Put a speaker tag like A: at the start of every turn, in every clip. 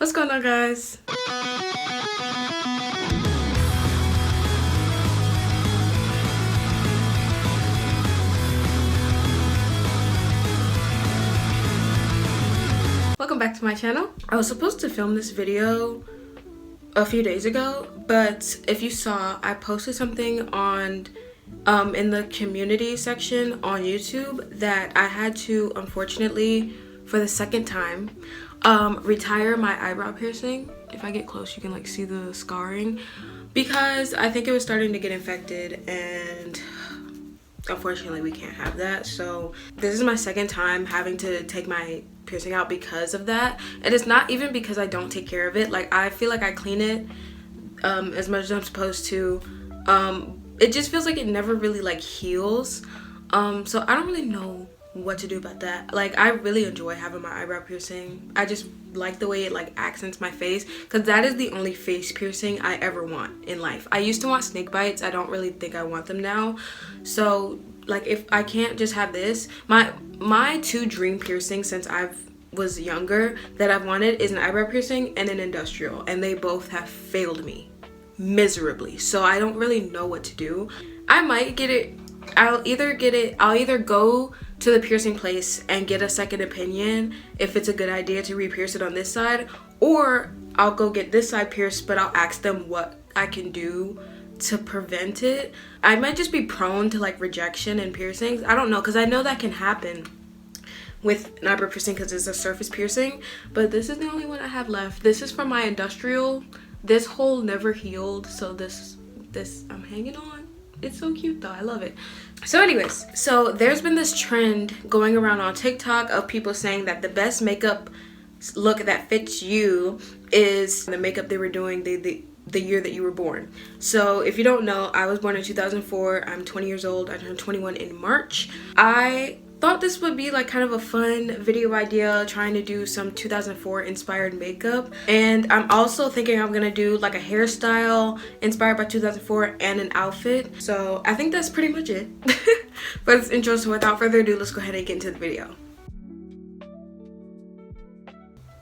A: What's going on, guys? Welcome back to my channel. I was supposed to film this video a few days ago, but if you saw, I posted something on in the community section on YouTube that I had to, unfortunately, for the second time, retire my eyebrow piercing. If I get close, you can like see the scarring, because I think it was starting to get infected, and unfortunately we can't have that. So this is my second time having to take my piercing out because of that, and it's not even because I don't take care of it. Like, I feel like I clean it as much as I'm supposed to. It just feels like it never really like heals, so I don't really know what to do about that. Like, I really enjoy having my eyebrow piercing. I just like the way it like accents my face, because that is the only face piercing I ever want in life. I used to want snake bites. I don't really think I want them now. So like, if I can't just have this, my two dream piercings since I was younger that I've wanted is an eyebrow piercing and an industrial, and they both have failed me miserably. So I don't really know what to do. I might get it. I'll either go to the piercing place and get a second opinion if it's a good idea to re-pierce it on this side, or I'll go get this side pierced, but I'll ask them what I can do to prevent it. I might just be prone to like rejection and piercings. I don't know, because I know that can happen with an eyebrow piercing because it's a surface piercing, but this is the only one I have left. This is from my industrial. This hole never healed, so this I'm hanging on. It's so cute though, I love it. So anyways, so there's been this trend going around on TikTok of people saying that the best makeup look that fits you is the makeup they were doing the year that you were born. So if you don't know, I was born in 2004. I'm 20 years old. I turned 21 in March. I thought this would be like kind of a fun video idea, trying to do some 2004 inspired makeup, and I'm also thinking I'm gonna do like a hairstyle inspired by 2004 and an outfit. So I think that's pretty much it. But it's intro, so without further ado, let's go ahead and get into the video.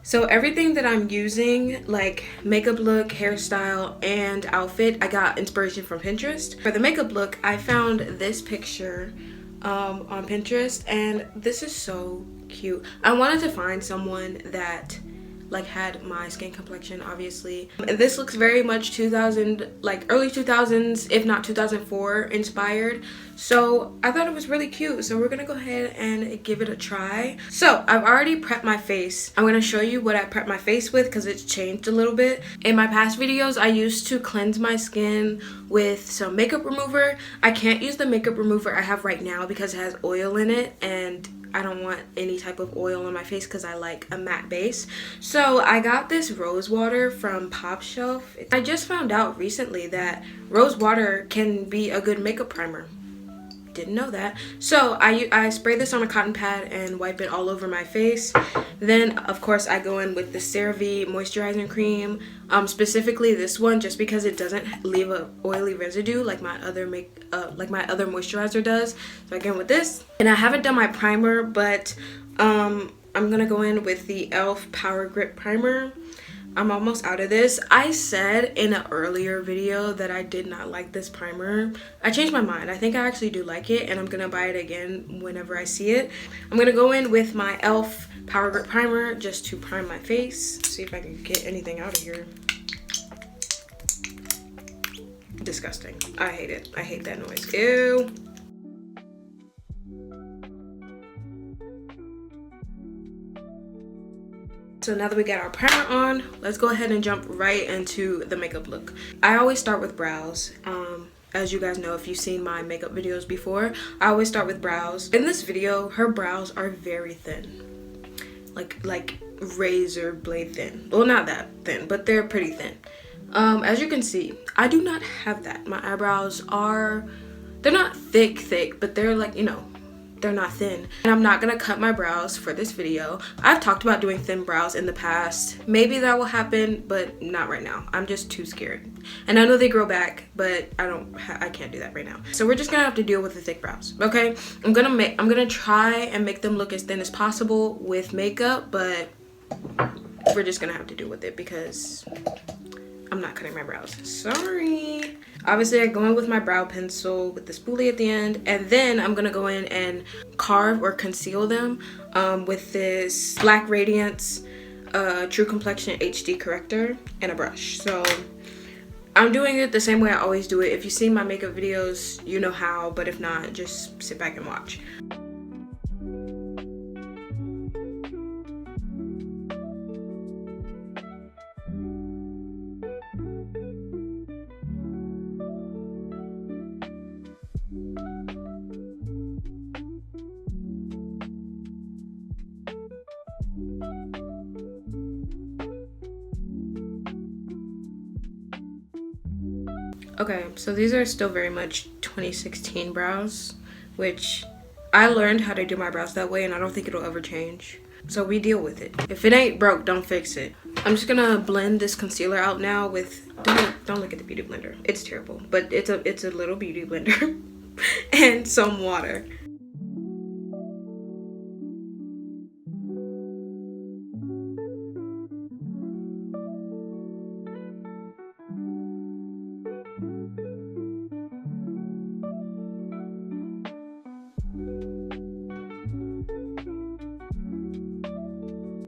A: So everything that I'm using, like makeup look, hairstyle, and outfit, I got inspiration from Pinterest. For the makeup look, I found this picture on Pinterest, and this is so cute. I wanted to find someone that like had my skin complexion, obviously. And this looks very much 2000, like early 2000s, if not 2004 inspired. So I thought it was really cute. So we're gonna go ahead and give it a try. So I've already prepped my face. I'm gonna show you what I prepped my face with because it's changed a little bit. In my past videos, I used to cleanse my skin with some makeup remover. I can't use the makeup remover I have right now because it has oil in it, and I don't want any type of oil on my face because I like a matte base. So I got this rose water from Pop Shelf. I just found out recently that rose water can be a good makeup primer. Didn't know that. So I spray this on a cotton pad and wipe it all over my face. Then of course I go in with the CeraVe moisturizing cream, specifically this one, just because it doesn't leave a oily residue like my other moisturizer does. So I go in with this, and I haven't done my primer, but I'm gonna go in with the e.l.f. Power Grip Primer. I'm almost out of this. I said in an earlier video that I did not like this primer. I changed my mind. I think I actually do like it, and I'm gonna buy it again whenever I see it. I'm gonna go in with my e.l.f. Power Grip Primer just to prime my face. See if I can get anything out of here. Disgusting. I hate it. I hate that noise. Ew. So now that we got our primer on, let's go ahead and jump right into the makeup look. I always start with brows. As you guys know, if you've seen my makeup videos before, I always start with brows. In this video, her brows are very thin. Like razor blade thin. Well, not that thin, but they're pretty thin. As you can see, I do not have that. My eyebrows they're not thick, but they're like, you know, they're not thin. And I'm not gonna cut my brows for this video. I've talked about doing thin brows in the past. Maybe that will happen, but not right now. I'm just too scared. And I know they grow back, but I can't do that right now. So we're just gonna have to deal with the thick brows, okay? I'm gonna try and make them look as thin as possible with makeup, but we're just gonna have to deal with it because I'm not cutting my brows. Sorry. Obviously, I go in with my brow pencil with the spoolie at the end, and then I'm gonna go in and carve or conceal them with this Black Radiance True Complexion HD corrector and a brush. So I'm doing it the same way I always do it. If you see my makeup videos, you know how, but if not, just sit back and watch. Okay, so these are still very much 2016 brows, which I learned how to do my brows that way and I don't think it'll ever change. So we deal with it. If it ain't broke, don't fix it. I'm just gonna blend this concealer out now with, don't look at the beauty blender. It's terrible, but it's a little beauty blender and some water.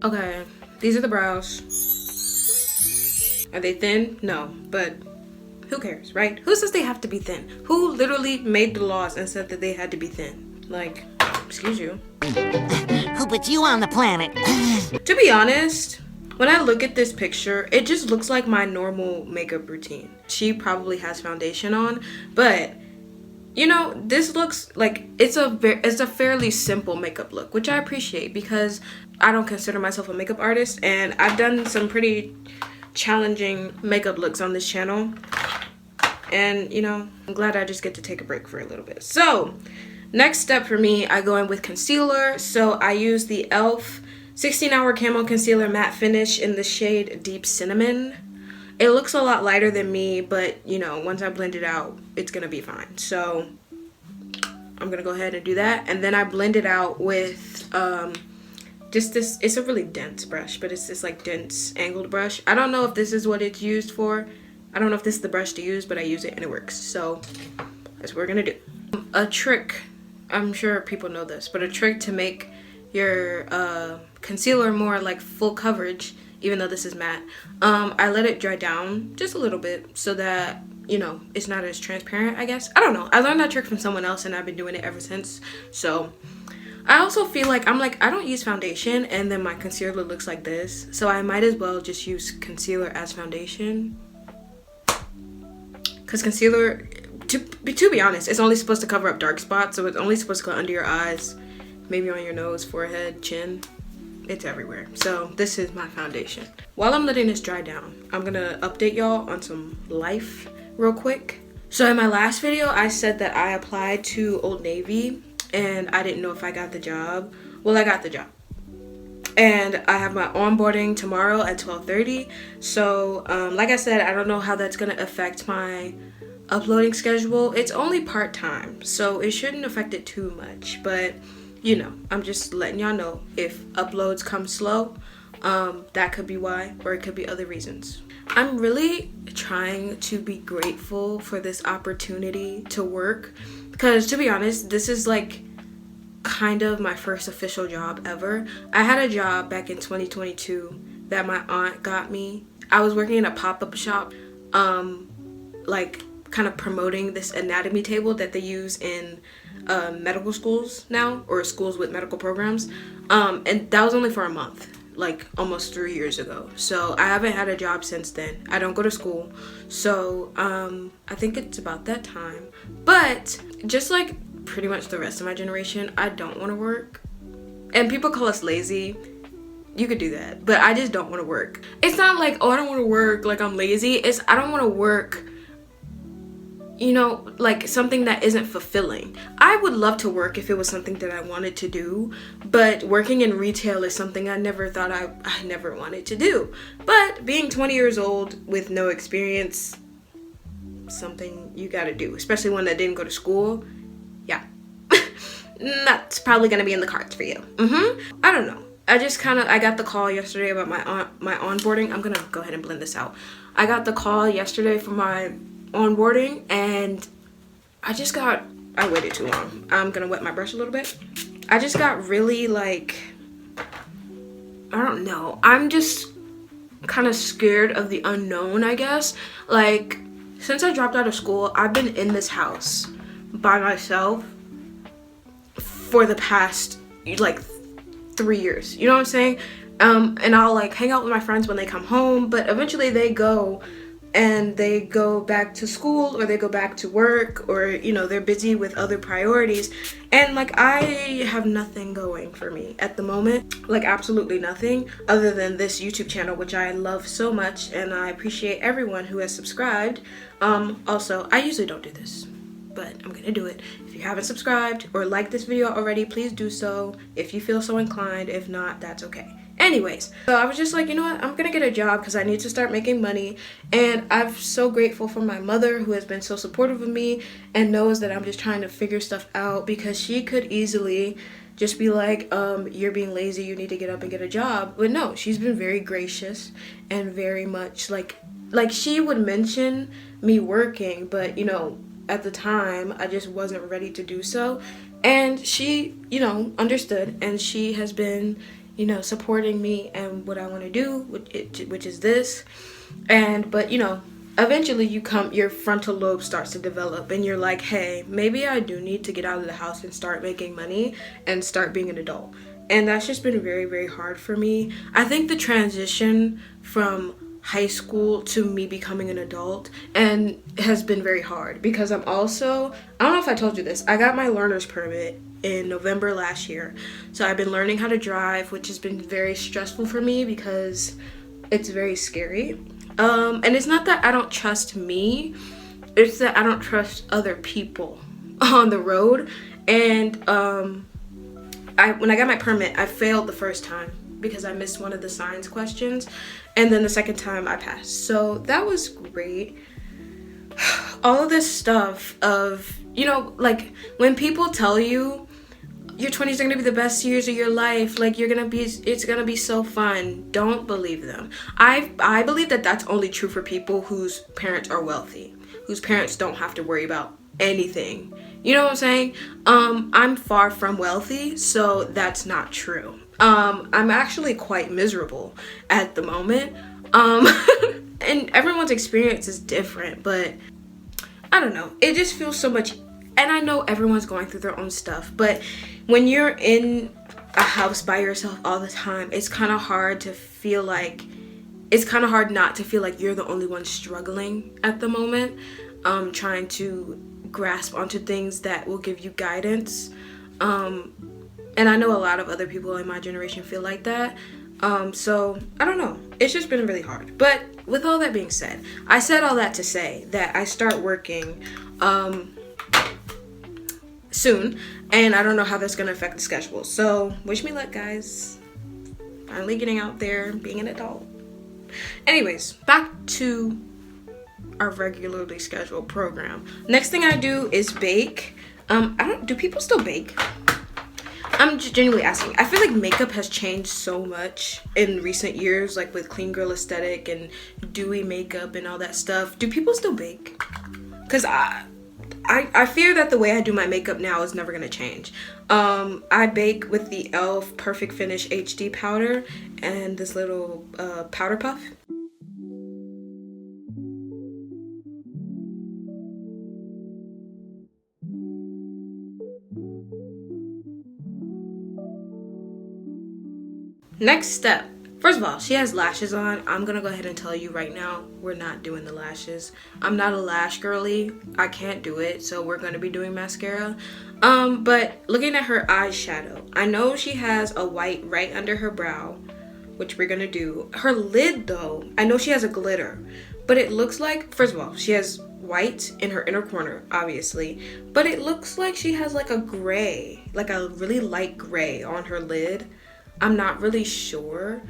A: Okay, these are the brows. Are they thin? No, but who cares, right? Who says they have to be thin? Who literally made the laws and said that they had to be thin? Like, excuse you.
B: Who put you on the planet?
A: To be honest, when I look at this picture, it just looks like my normal makeup routine. She probably has foundation on, but you know, this looks like it's a fairly simple makeup look, which I appreciate because I don't consider myself a makeup artist and I've done some pretty challenging makeup looks on this channel. And you know, I'm glad I just get to take a break for a little bit. So, next step for me, I go in with concealer. So I use the e.l.f. 16-Hour Camo Concealer Matte Finish in the shade Deep Cinnamon. It looks a lot lighter than me, but you know, once I blend it out, it's gonna be fine. So I'm gonna go ahead and do that. And then I blend it out with just this, it's a really dense brush, but it's this like dense angled brush. I don't know if this is what it's used for. I don't know if this is the brush to use, but I use it and it works. So that's what we're gonna do. A trick, I'm sure people know this, but a trick to make your concealer more like full coverage, even though this is matte, I let it dry down just a little bit so that, you know, it's not as transparent, I guess. I don't know. I learned that trick from someone else and I've been doing it ever since. So I also feel like I don't use foundation and then my concealer looks like this. So I might as well just use concealer as foundation. Because concealer, to be honest, it's only supposed to cover up dark spots. So it's only supposed to go under your eyes, maybe on your nose, forehead, chin. It's everywhere. So this is my foundation. While I'm letting this dry down, I'm gonna update y'all on some life real quick. So in my last video, I said that I applied to Old Navy and I didn't know if I got the job. Well, I got the job. And I have my onboarding tomorrow at 12:30. So like I said, I don't know how that's gonna affect my uploading schedule. It's only part-time, so it shouldn't affect it too much, but you know, I'm just letting y'all know if uploads come slow, that could be why, or it could be other reasons. I'm really trying to be grateful for this opportunity to work because, to be honest, this is like kind of my first official job ever. I had a job back in 2022 that my aunt got me. I was working in a pop-up shop, like kind of promoting this anatomy table that they use in medical schools now, or schools with medical programs, and that was only for a month, like almost 3 years ago. So I haven't had a job since then. I don't go to school, so I think it's about that time. But just like pretty much the rest of my generation, I don't want to work, and people call us lazy. You could do that, but I just don't want to work. It's not like, oh, I don't want to work, like I'm lazy. It's I don't want to work, you know, like something that isn't fulfilling. I would love to work if it was something that I wanted to do, but working in retail is something I never thought I never wanted to do. But being 20 years old with no experience, something you gotta do, especially one that didn't go to school. Yeah, that's probably gonna be in the cards for you. I don't know. I got the call yesterday about my onboarding. I'm gonna go ahead and blend this out. I got the call yesterday for my onboarding, and I waited too long. I'm gonna wet my brush a little bit. I just got really like, I don't know. I'm just kind of scared of the unknown, I guess. Like, since I dropped out of school, I've been in this house by myself for the past like 3 years. You know what I'm saying? And I'll like hang out with my friends when they come home, but eventually they go back to school, or they go back to work, or you know, they're busy with other priorities, and like I have nothing going for me at the moment, like absolutely nothing other than this YouTube channel, which I love so much, and I appreciate everyone who has subscribed. Also, I usually don't do this, but I'm gonna do it. If you haven't subscribed or liked this video already, please do so if you feel so inclined. If not, that's okay. Anyways, so I was just like, you know what, I'm gonna get a job because I need to start making money. And I'm so grateful for my mother, who has been so supportive of me and knows that I'm just trying to figure stuff out, because she could easily just be like, you're being lazy, you need to get up and get a job. But no, she's been very gracious and very much like she would mention me working, but you know, at the time I just wasn't ready to do so. And she, you know, understood, and she has been, you know, supporting me and what I want to do, which is this. But you know, eventually your frontal lobe starts to develop, and you're like, hey, maybe I do need to get out of the house and start making money and start being an adult. And that's just been very, very hard for me. I think the transition from high school to me becoming an adult and has been very hard, because I'm also, I don't know if I told you this, I got my learner's permit in November last year. So I've been learning how to drive, which has been very stressful for me because it's very scary. And it's not that I don't trust me, it's that I don't trust other people on the road. And when I got my permit, I failed the first time because I missed one of the science questions, and then the second time I passed. So that was great. All of this stuff of, you know, like when people tell you your 20s are gonna be the best years of your life, like it's gonna be so fun, don't believe them. I believe that that's only true for people whose parents are wealthy, whose parents don't have to worry about anything. You know what I'm saying? I'm far from wealthy, so that's not true. I'm actually quite miserable at the moment. And everyone's experience is different, but I don't know. It just feels so much, and I know everyone's going through their own stuff, but when you're in a house by yourself all the time, it's kind of hard not to feel like you're the only one struggling at the moment, trying to grasp onto things that will give you guidance. And I know a lot of other people in my generation feel like that. So I don't know. It's just been really hard. But with all that being said, I said all that to say that I start working soon, and I don't know how that's gonna affect the schedule. So wish me luck, guys. Finally getting out there, being an adult. Anyways, back to our regularly scheduled program. Next thing I do is bake. Do people still bake? I'm just genuinely asking. I feel like makeup has changed so much in recent years, like with clean girl aesthetic and dewy makeup and all that stuff. Do people still bake? Because I fear that the way I do my makeup now is never gonna change. I bake with the e.l.f. Perfect Finish HD powder and this little powder puff. Next step. First of all, she has lashes on. I'm gonna go ahead and tell you right now, we're not doing the lashes. I'm not a lash girly. I can't do it, so we're gonna be doing mascara. But looking at her eyeshadow, I know she has a white right under her brow, which we're gonna do. Her lid though, I know she has a glitter, but it looks like, first of all, she has white in her inner corner, obviously, but it looks like she has like a gray, like a really light gray on her lid. I'm not really sure,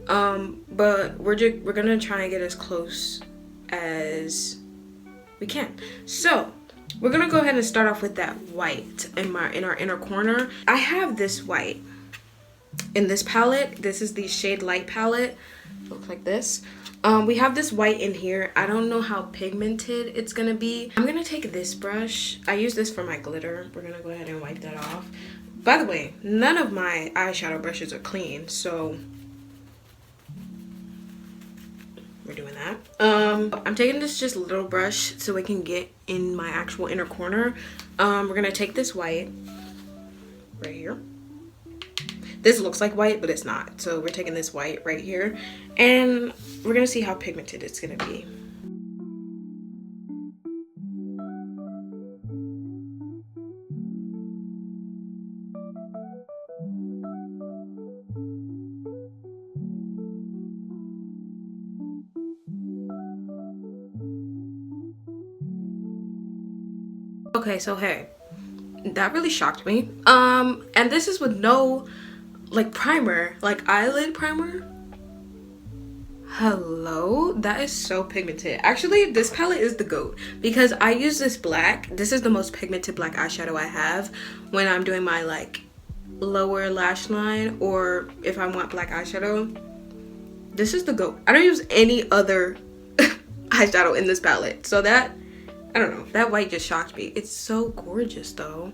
A: but we're gonna try and get as close as we can. So we're gonna go ahead and start off with that white in our inner corner. I have this white, in this palette. This is the Shade Light palette. It looks like this. We have this white in here. I don't know how pigmented it's gonna be. I'm gonna take this brush. I use this for my glitter. We're gonna go ahead and wipe that off. By the way, none of my eyeshadow brushes are clean, so we're doing that. I'm taking this just little brush so we can get in my actual inner corner. We're gonna take this white right here. This looks like white, but it's not. So we're taking this white right here, and we're gonna see how pigmented it's gonna be. Okay, so hey, that really shocked me. And this is with no like primer, like eyelid primer. Hello, that is so pigmented. Actually, this palette is the GOAT because I use this black. This is the most pigmented black eyeshadow I have when I'm doing my like lower lash line, or if I want black eyeshadow. This is the GOAT. I don't use any other eyeshadow in this palette, so that, I don't know, that white just shocked me. It's so gorgeous though.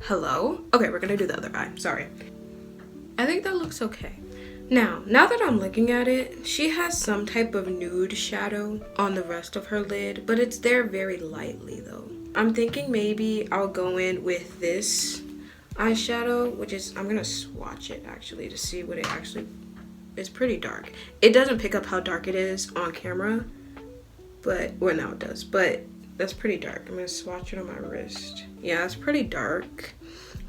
A: Hello? Okay, we're gonna do the other eye. Sorry. I think that looks okay. Now that I'm looking at it, she has some type of nude shadow on the rest of her lid, but it's there very lightly though. I'm thinking maybe I'll go in with this eyeshadow, which is, I'm gonna swatch it actually to see what it actually, it's pretty dark. It doesn't pick up how dark it is on camera, but, well now it does, but that's pretty dark. I'm gonna swatch it on my wrist. Yeah, it's pretty dark.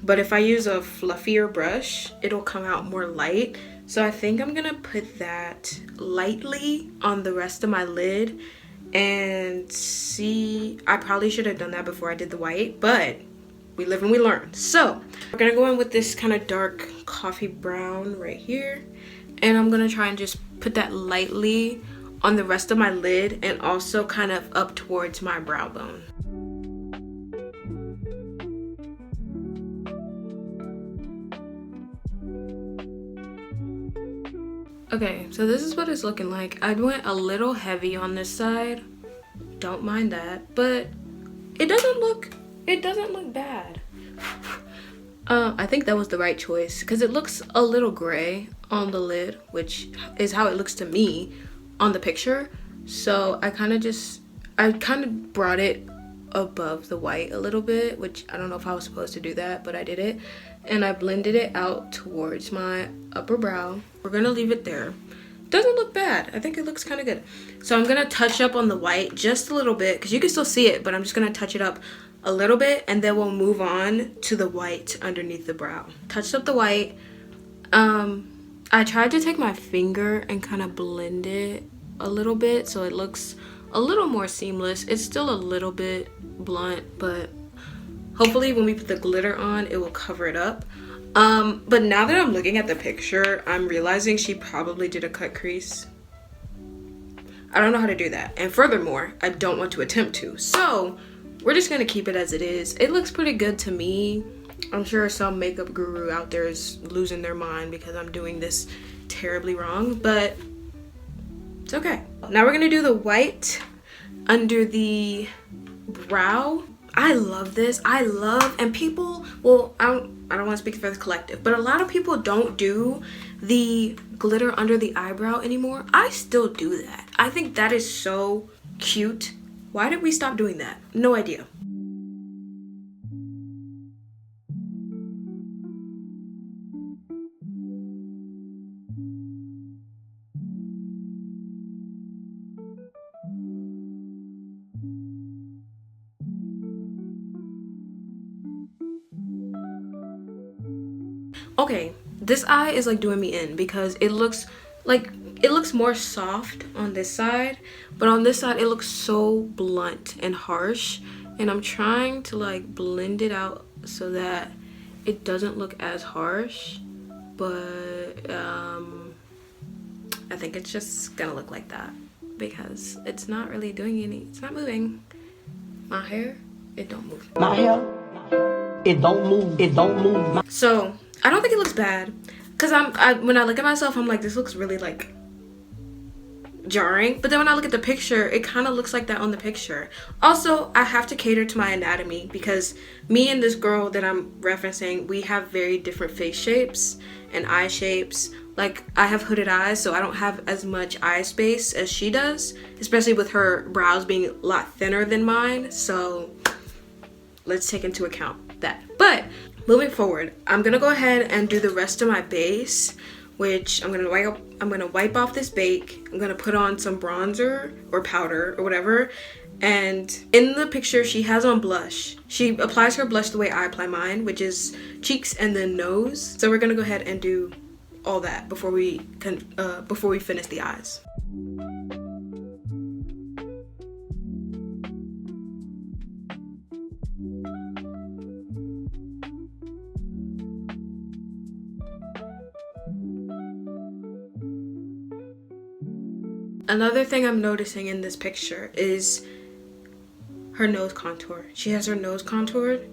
A: But if I use a fluffier brush, it'll come out more light. So I think I'm gonna put that lightly on the rest of my lid and see. I probably should have done that before I did the white, but we live and we learn. So we're gonna go in with this kind of dark coffee brown right here. And I'm gonna try and just put that lightly on the rest of my lid and also kind of up towards my brow bone. Okay, so this is what it's looking like. I went a little heavy on this side. Don't mind that, but it doesn't look bad. I think that was the right choice because it looks a little gray on the lid, which is how it looks to me on the picture. So I kind of brought it above the white a little bit, which I don't know if I was supposed to do that, but I did it. And I blended it out towards my upper brow. We're gonna leave it there. Doesn't look bad. I think it looks kind of good. So I'm gonna touch up on the white just a little bit because you can still see it, but I'm just gonna touch it up a little bit and then we'll move on to the white underneath the brow. Touched up the white. I tried to take my finger and kind of blend it a little bit so it looks a little more seamless. It's still a little bit blunt, but hopefully when we put the glitter on, it will cover it up. But now that I'm looking at the picture, I'm realizing she probably did a cut crease. I don't know how to do that. And furthermore, I don't want to attempt to. So we're just gonna keep it as it is. It looks pretty good to me. I'm sure some makeup guru out there is losing their mind because I'm doing this terribly wrong, but it's okay. Now we're gonna do the white under the brow. I love this. And people, well, I don't want to speak for the collective, but a lot of people don't do the glitter under the eyebrow anymore. I still do that. I think that is so cute. Why did we stop doing that? No idea. Okay, this eye is like doing me in because it looks more soft on this side, but on this side it looks so blunt and harsh, and I'm trying to like blend it out so that it doesn't look as harsh, but I think it's just gonna look like that because it's not really doing it's not moving. My hair, it don't move.
C: My hair, it don't move.
A: So I don't think it looks bad. because when I look at myself, I'm like, this looks really like jarring, but then when I look at the picture, it kind of looks like that on the picture. Also, I have to cater to my anatomy because me and this girl that I'm referencing, we have very different face shapes and eye shapes. Like, I have hooded eyes, so I don't have as much eye space as she does, especially with her brows being a lot thinner than mine. So let's take into account that. But moving forward, I'm gonna go ahead and do the rest of my base, which I'm gonna wipe off this bake. I'm gonna put on some bronzer or powder or whatever. And in the picture, she has on blush. She applies her blush the way I apply mine, which is cheeks and then nose. So we're gonna go ahead and do all that before we finish the eyes. Another thing I'm noticing in this picture is her nose contour. She has her nose contoured.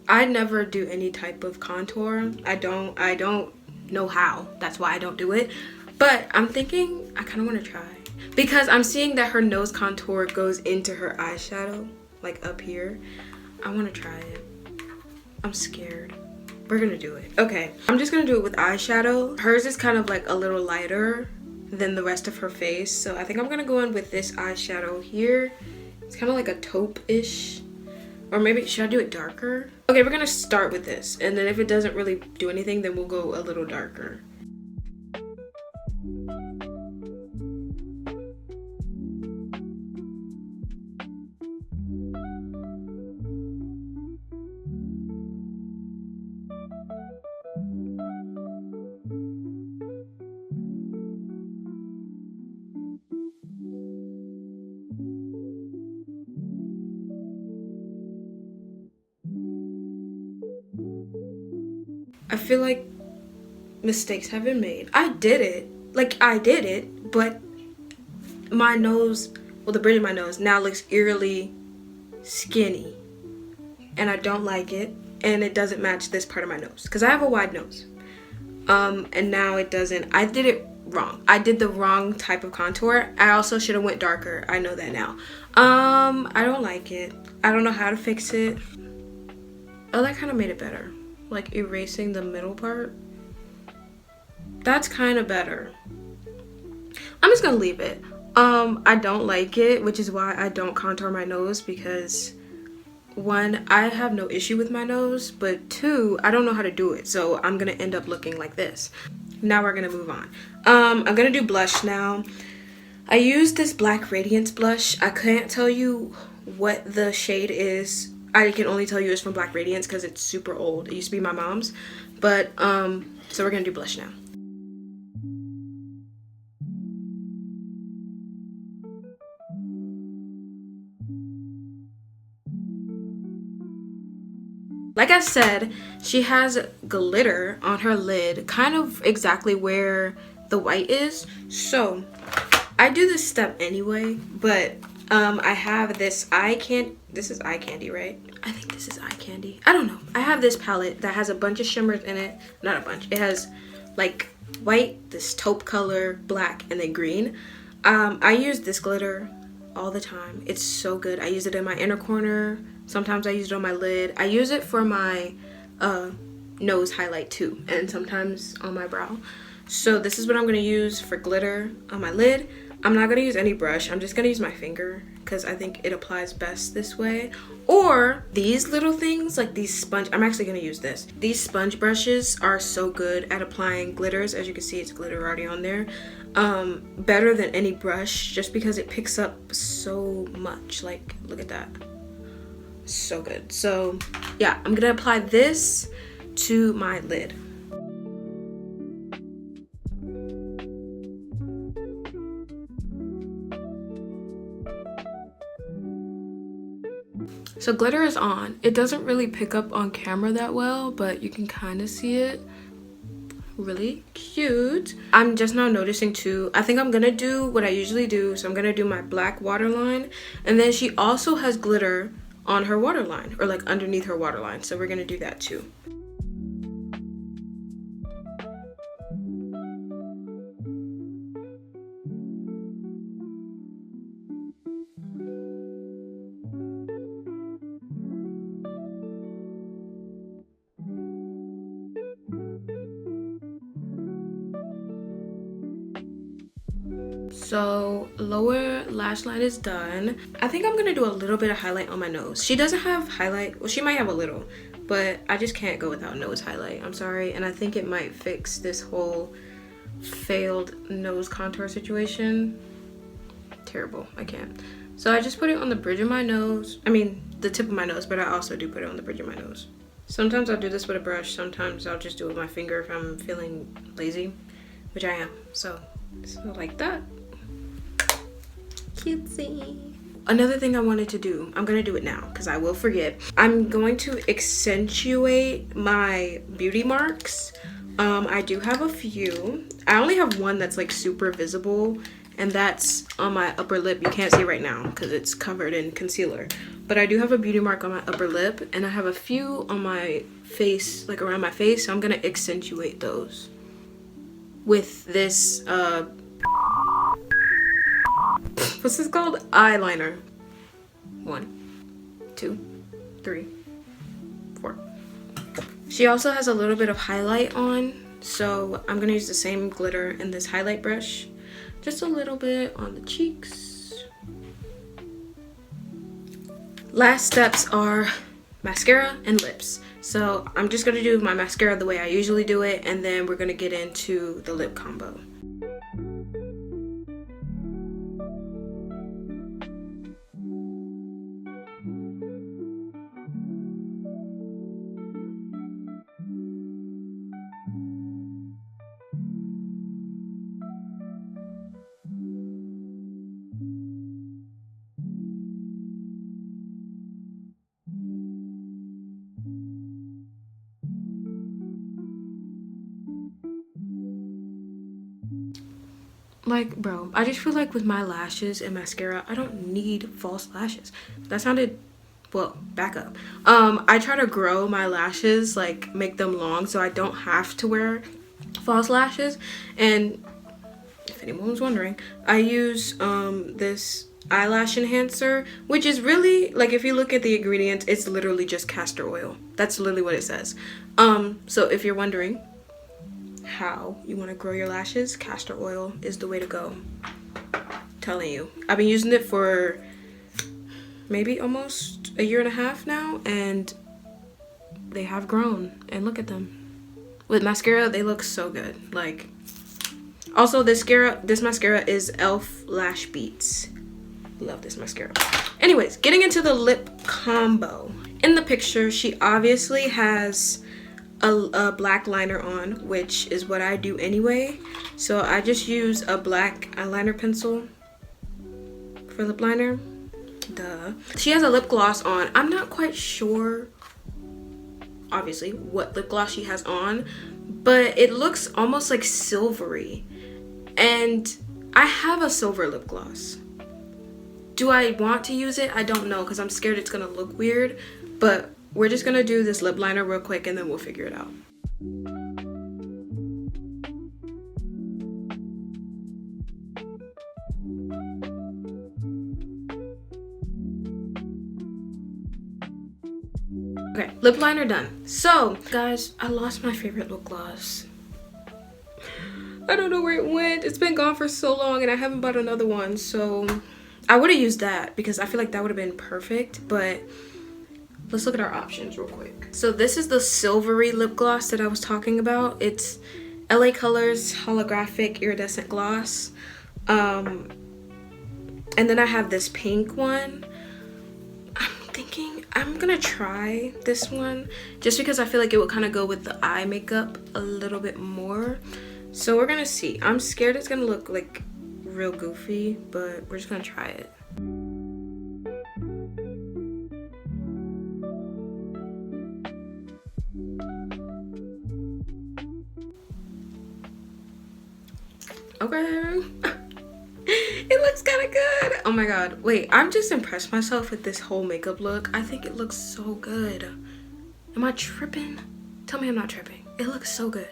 A: I never do any type of contour. I don't know how. That's why I don't do it. But I'm thinking I kind of want to try. Because I'm seeing that her nose contour goes into her eyeshadow, like up here. I want to try it. I'm scared. We're gonna do it. Okay, I'm just gonna do it with eyeshadow. Hers is kind of like a little lighter than the rest of her face, so I think I'm gonna go in with this eyeshadow here. It's kind of like a taupe-ish, or maybe should I do it darker? Okay, we're gonna start with this, and then if it doesn't really do anything, then we'll go a little darker. I feel like mistakes have been made. I did it, but my nose, well, the bridge of my nose now looks eerily skinny, and I don't like it, and it doesn't match this part of my nose because I have a wide nose. And now it doesn't. I did it wrong. I did the wrong type of contour. I also should have went darker. I know that now. I don't like it. I don't know how to fix it. Oh, that kind of made it better. Like erasing the middle part. That's kind of better. I'm just gonna leave it. I don't like it, which is why I don't contour my nose, because one, I have no issue with my nose, but two, I don't know how to do it, so I'm gonna end up looking like this. Now we're gonna move on. I'm gonna do blush now. I used this Black Radiance blush. I can't tell you what the shade is. I can only tell you it's from Black Radiance because it's super old. It used to be my mom's. But, so we're gonna do blush now. Like I said, she has glitter on her lid, kind of exactly where the white is. So, I do this step anyway, but I have this eye candy. This is eye candy, right? I think this is eye candy. I don't know. I have this palette that has a bunch of shimmers in it. Not a bunch. It has like white, this taupe color, black, and then green. I use this glitter all the time. It's so good. I use it in my inner corner. Sometimes I use it on my lid. I use it for my nose highlight too, and sometimes on my brow. So this is what I'm going to use for glitter on my lid. I'm not going to use any brush. I'm just going to use my finger because I think it applies best this way. Or these little things, like these sponge, I'm actually going to use this. These sponge brushes are so good at applying glitters. As you can see, it's glitter already on there. Better than any brush just because it picks up so much. Like, look at that. So good. So yeah, I'm going to apply this to my lid. So glitter is on. It doesn't really pick up on camera that well, but you can kind of see it. Really cute. I'm just now noticing too, I think I'm gonna do what I usually do. So I'm gonna do my black waterline, and then she also has glitter on her waterline, or like underneath her waterline. So we're gonna do that too. So lower lash line is done. I think I'm gonna do a little bit of highlight on my nose. She doesn't have highlight. Well, she might have a little, but I just can't go without nose highlight. I'm sorry. And I think it might fix this whole failed nose contour situation. Terrible. I can't. So I just put it on the bridge of my nose. I mean, the tip of my nose, but I also do put it on the bridge of my nose. Sometimes I'll do this with a brush. Sometimes I'll just do it with my finger if I'm feeling lazy, which I am. So like that. Cutesy. Another thing I wanted to do, I'm gonna do it now because I will forget. I'm going to accentuate my beauty marks. I do have a few. I only have one that's like super visible, and that's on my upper lip. You can't see right now because it's covered in concealer, but I do have a beauty mark on my upper lip, and I have a few on my face, like around my face. So I'm gonna accentuate those with this what's this called? Eyeliner. 1, 2, 3, 4. She also has a little bit of highlight on, so I'm gonna use the same glitter in this highlight brush. Just a little bit on the cheeks. Last steps are mascara and lips. So I'm just gonna do my mascara the way I usually do it, and then we're gonna get into the lip combo. Like, bro, I just feel like with my lashes and mascara, I don't need false lashes. That sounded, well, back up. I try to grow my lashes, like make them long so I don't have to wear false lashes. And if anyone was wondering, I use this eyelash enhancer, which is really, like, if you look at the ingredients, it's literally just castor oil. That's literally what it says. So if you're wondering how you want to grow your lashes, castor oil is the way to go. I'm telling you, I've been using it for maybe almost a year and a half now, and they have grown, and look at them. With mascara, they look so good. Like, also this mascara is e.l.f. Lash Beats. Love this mascara. Anyways, getting into the lip combo. In the picture, she obviously has a black liner on, which is what I do anyway. So I just use a black eyeliner pencil for lip liner. Duh. She has a lip gloss on. I'm not quite sure, obviously, what lip gloss she has on, but it looks almost like silvery. And I have a silver lip gloss. Do I want to use it? I don't know, because I'm scared it's gonna look weird, but we're just gonna do this lip liner real quick and then we'll figure it out. Okay, lip liner done. So, guys, I lost my favorite lip gloss. I don't know where it went. It's been gone for so long and I haven't bought another one, so I would have used that because I feel like that would have been perfect, but let's look at our options real quick. So this is the silvery lip gloss that I was talking about. It's LA Colors Holographic Iridescent Gloss. And then I have this pink one. I'm thinking I'm gonna try this one just because I feel like it would kind of go with the eye makeup a little bit more. So we're gonna see. I'm scared it's gonna look like real goofy, but we're just gonna try it. Okay. It looks kind of good. Oh my god. Wait, I'm just impressed myself with this whole makeup look. I think it looks so good. Am I tripping? Tell me I'm not tripping. It looks so good.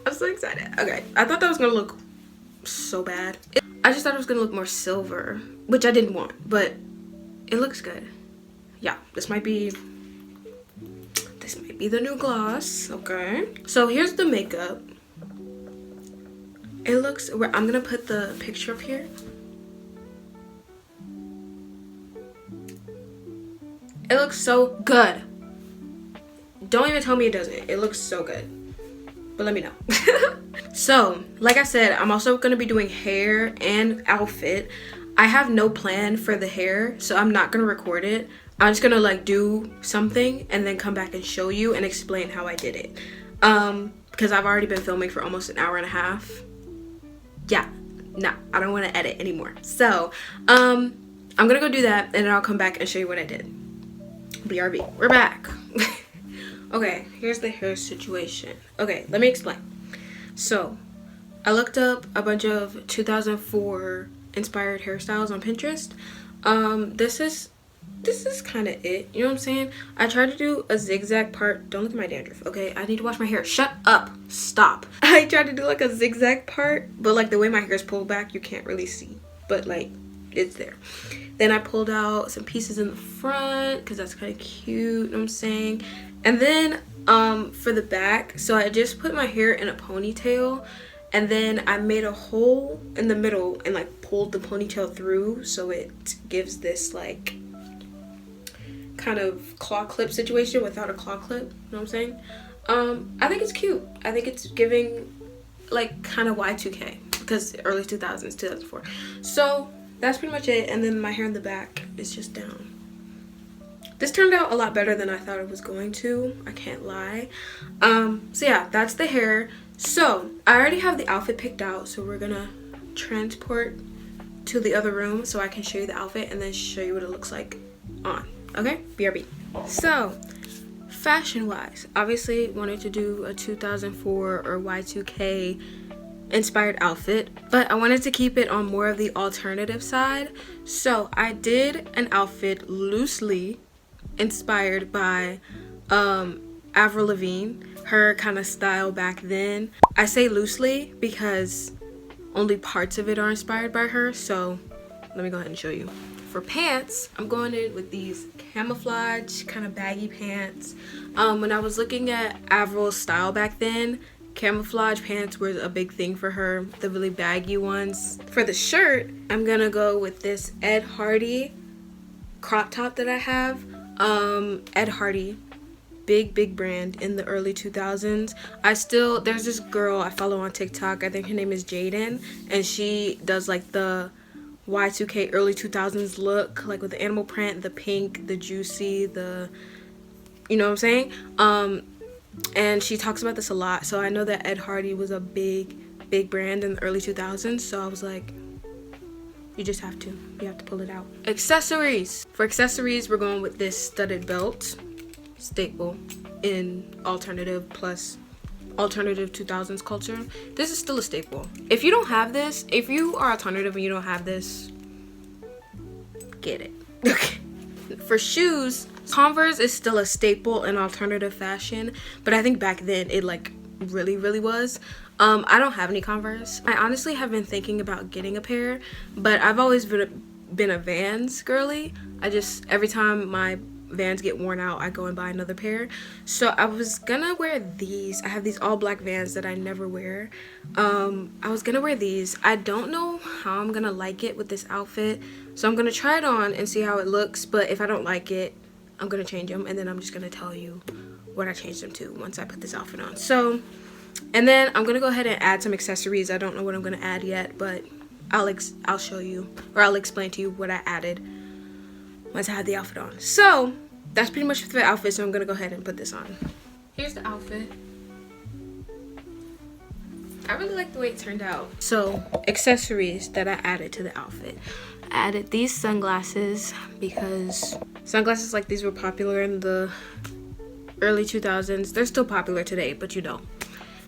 A: I'm so excited. Okay, I thought that was gonna look so bad. I just thought it was gonna look more silver, which I didn't want, but it looks good. Yeah, this might be the new gloss. Okay, so here's the makeup. It looks, I'm gonna put the picture up here. It looks so good. Don't even tell me it doesn't. It looks so good. But let me know. So, like I said, I'm also gonna be doing hair and outfit. I have no plan for the hair, so I'm not gonna record it. I'm just gonna like do something and then come back and show you and explain how I did it. Because I've already been filming for almost an hour and a half. Yeah, no, I don't want to edit anymore. So, I'm gonna go do that and then I'll come back and show you what I did. BRB, we're back. Okay, here's the hair situation. Okay, let me explain. So, I looked up a bunch of 2004 inspired hairstyles on Pinterest. This is kind of it, you know what I'm saying? I tried to do a zigzag part. Don't look at my dandruff, okay? I need to wash my hair. Shut up. Stop. I tried to do like a zigzag part, but like the way my hair is pulled back, you can't really see. But like, it's there. Then I pulled out some pieces in the front because that's kind of cute, you know what I'm saying? And then for the back, so I just put my hair in a ponytail and then I made a hole in the middle and like pulled the ponytail through so it gives this like kind of claw clip situation without a claw clip, you know what I'm saying? I think it's cute. I think it's giving like kind of Y2K because early 2000s, 2004. So that's pretty much it. And then my hair in the back is just down. This turned out a lot better than I thought it was going to. I can't lie. So yeah, that's the hair. So I already have the outfit picked out. So we're gonna transport to the other room so I can show you the outfit and then show you what it looks like on. Okay, BRB. So fashion wise, obviously wanted to do a 2004 or Y2K inspired outfit, but I wanted to keep it on more of the alternative side. So I did an outfit loosely inspired by Avril Lavigne, her kind of style back then. I say loosely because only parts of it are inspired by her, so let me go ahead and show you. For pants, I'm going in with these camouflage kind of baggy pants. When I was looking at Avril's style back then, camouflage pants were a big thing for her, the really baggy ones. For the shirt, I'm gonna go with this Ed Hardy crop top that I have. Ed Hardy, big brand in the early 2000s. There's this girl I follow on TikTok, I think her name is Jaden, and she does like the Y2K early 2000s look, like with the animal print, the pink, the juicy, the, you know what I'm saying? And she talks about this a lot, so I know that Ed Hardy was a big brand in the early 2000s, so I was like, you have to pull it out. Accessories. For accessories, we're going with this studded belt, staple in alternative plus alternative 2000s culture. This is still a staple. If you don't have this, if you are alternative and you don't have this, get it. Okay. For shoes, Converse is still a staple in alternative fashion, but I think back then it like really was. I don't have any Converse. I honestly have been thinking about getting a pair, but I've always been a Vans girly. Every time my Vans get worn out, I go and buy another pair. So I was gonna wear these. I have these all black Vans that I never wear. I was gonna wear these. I don't know how I'm gonna like it with this outfit, so I'm gonna try it on and see how it looks, but if I don't like it, I'm gonna change them, and then I'm just gonna tell you what I changed them to once I put this outfit on. So, and then I'm gonna go ahead and add some accessories. I don't know what I'm gonna add yet, but I'll show you, or I'll explain to you what I added once I had the outfit on. So that's pretty much the outfit, so I'm gonna go ahead and put this on. Here's the outfit. I really like the way it turned out. So accessories that I added to the outfit. I added these sunglasses because sunglasses like these were popular in the early 2000s. They're still popular today, but you know,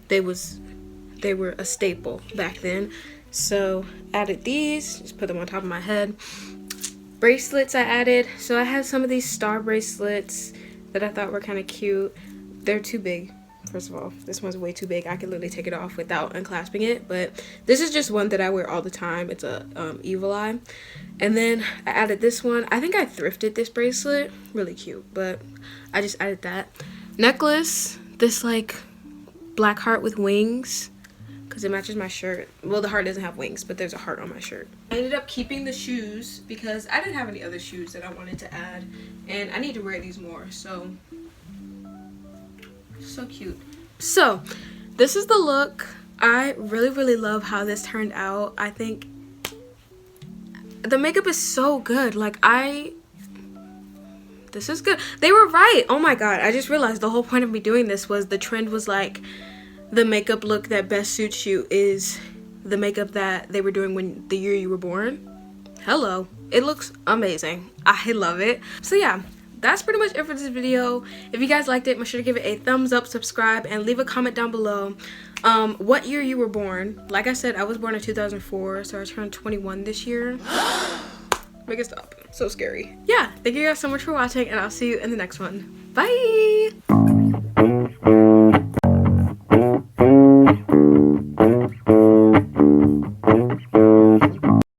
A: they were a staple back then. So added these, just put them on top of my head. Bracelets I added. So I had some of these star bracelets that I thought were kind of cute. They're too big. First of all, this one's way too big. I could literally take it off without unclasping it, but this is just one that I wear all the time. It's a Evil Eye. And then I added this one. I think I thrifted this bracelet. Really cute, but I just added that. Necklace, this like black heart with wings, because it matches my shirt. Well, the heart doesn't have wings, but there's a heart on my shirt. I ended up keeping the shoes because I didn't have any other shoes that I wanted to add, and I need to wear these more. So cute. So this is the look. I really love how this turned out. I think the makeup is so good. Like, this is good. They were right. Oh my god, I just realized the whole point of me doing this was the trend was like the makeup look that best suits you is the makeup that they were doing when the year you were born. Hello. It looks amazing. I love it. So yeah, that's pretty much it for this video. If you guys liked it, make sure to give it a thumbs up, subscribe, and leave a comment down below what year you were born. Like I said, I was born in 2004, so I turned 21 this year. Make it stop. So scary. Yeah, thank you guys so much for watching, and I'll see you in the next one. Bye!